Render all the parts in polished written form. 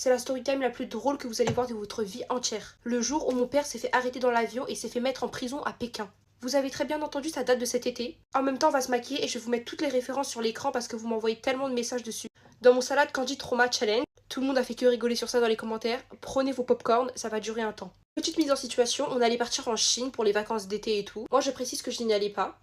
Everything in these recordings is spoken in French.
C'est la story time la plus drôle que vous allez voir de votre vie entière. Le jour où mon père s'est fait arrêter dans l'avion et s'est fait mettre en prison à Pékin. Vous avez très bien entendu, sa date de cet été. En même temps, on va se maquiller et je vais vous mettre toutes les références sur l'écran parce que vous m'envoyez tellement de messages dessus. Dans mon salade Candy Trauma Challenge, tout le monde a fait que rigoler sur ça dans les commentaires. Prenez vos popcorn, ça va durer un temps. Petite mise en situation, on allait partir en Chine pour les vacances d'été et tout. Moi, je précise que je n'y allais pas.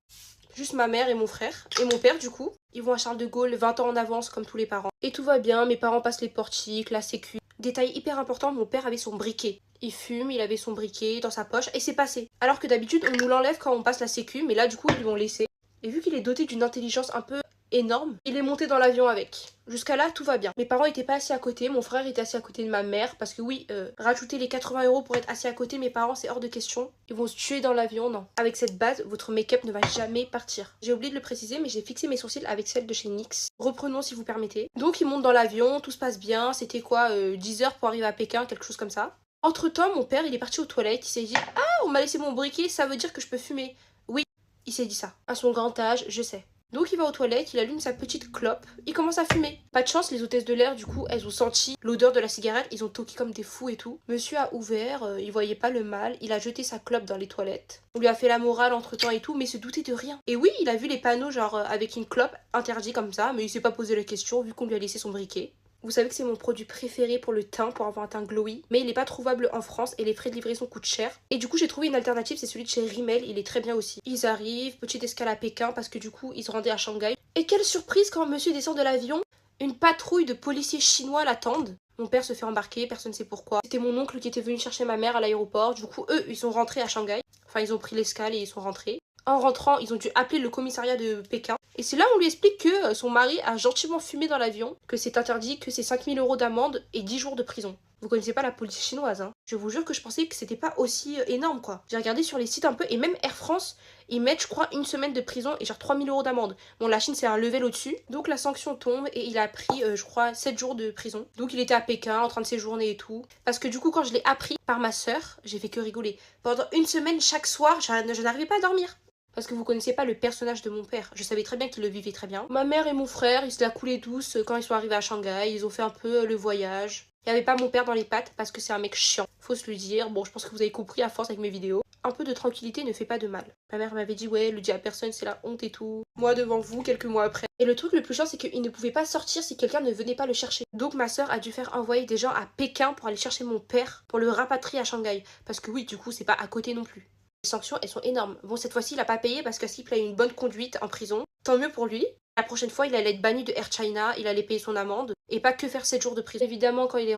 Juste ma mère et mon frère. Et mon père, du coup. Ils vont à Charles de Gaulle 20 ans en avance, comme tous les parents. Et tout va bien, mes parents passent les portiques, la sécu. Détail hyper important, mon père avait son briquet. Il fume, il avait son briquet dans sa poche et c'est passé. Alors que d'habitude, on nous l'enlève quand on passe la sécu, mais là, du coup, ils l'ont laissé. Et vu qu'il est doté d'une intelligence un peu énorme, il est monté dans l'avion avec. Jusqu'à là, tout va bien. Mes parents étaient pas assis à côté, mon frère était assis à côté de ma mère, parce que oui, rajouter les 80 € pour être assis à côté, mes parents, c'est hors de question. Ils vont se tuer dans l'avion, non. Avec cette base, votre make-up ne va jamais partir. J'ai oublié de le préciser, mais j'ai fixé mes sourcils avec celle de chez NYX. Reprenons si vous permettez. Donc, ils montent dans l'avion, tout se passe bien, c'était quoi, 10 heures pour arriver à Pékin, quelque chose comme ça. Entre-temps, mon père, il est parti aux toilettes, il s'est dit « Ah, on m'a laissé mon briquet, ça veut dire que je peux fumer. » Oui, il s'est dit ça. À son grand âge, je sais. Donc il va aux toilettes, il allume sa petite clope, il commence à fumer. Pas de chance, les hôtesses de l'air, du coup, elles ont senti l'odeur de la cigarette, ils ont toqué comme des fous et tout. Monsieur a ouvert, il voyait pas le mal, il a jeté sa clope dans les toilettes. On lui a fait la morale entre temps et tout, mais il se doutait de rien. Et oui, il a vu les panneaux genre avec une clope interdit comme ça, mais il s'est pas posé la question vu qu'on lui a laissé son briquet. Vous savez que c'est mon produit préféré pour le teint, pour avoir un teint glowy, mais il n'est pas trouvable en France et les frais de livraison coûtent cher. Et du coup, j'ai trouvé une alternative, c'est celui de chez Rimmel, il est très bien aussi. Ils arrivent, petite escale à Pékin parce que du coup, ils se rendaient à Shanghai. Et quelle surprise quand monsieur descend de l'avion, une patrouille de policiers chinois l'attendent. Mon père se fait embarquer, personne ne sait pourquoi. C'était mon oncle qui était venu chercher ma mère à l'aéroport, du coup, eux, ils sont rentrés à Shanghai. Enfin, ils ont pris l'escale et ils sont rentrés. En rentrant, ils ont dû appeler le commissariat de Pékin. Et c'est là où on lui explique que son mari a gentiment fumé dans l'avion, que c'est interdit, que c'est 5000 € d'amende et 10 jours de prison. Vous connaissez pas la police chinoise, hein. Je vous jure que je pensais que c'était pas aussi énorme, quoi. J'ai regardé sur les sites un peu, et même Air France, ils mettent, je crois, 1 semaine de prison et genre 3000 € d'amende. Bon, la Chine, c'est un level au-dessus. Donc la sanction tombe et il a pris, je crois, 7 jours de prison. Donc il était à Pékin, en train de séjourner et tout. Parce que du coup, quand je l'ai appris par ma sœur, j'ai fait que rigoler. Pendant 1 semaine, chaque soir, je n'arrivais pas à dormir. Parce que vous connaissez pas le personnage de mon père. Je savais très bien qu'il le vivait très bien. Ma mère et mon frère, ils se la coulaient douce quand ils sont arrivés à Shanghai. Ils ont fait un peu le voyage. Il n'y avait pas mon père dans les pattes parce que c'est un mec chiant. Faut se le dire. Bon, je pense que vous avez compris à force avec mes vidéos. Un peu de tranquillité ne fait pas de mal. Ma mère m'avait dit, ouais, le dis à personne, c'est la honte et tout. Moi devant vous, quelques mois après. Et le truc le plus chiant, c'est qu'il ne pouvait pas sortir si quelqu'un ne venait pas le chercher. Donc ma soeur a dû faire envoyer des gens à Pékin pour aller chercher mon père, pour le rapatrier à Shanghai. Parce que oui, du coup, c'est pas à côté non plus. Les sanctions, elles sont énormes. Bon, cette fois-ci, il a pas payé parce que s'il a eu une bonne conduite en prison, tant mieux pour lui. La prochaine fois, il allait être banni de Air China, il allait payer son amende et pas que faire 7 jours de prison. Évidemment, quand il est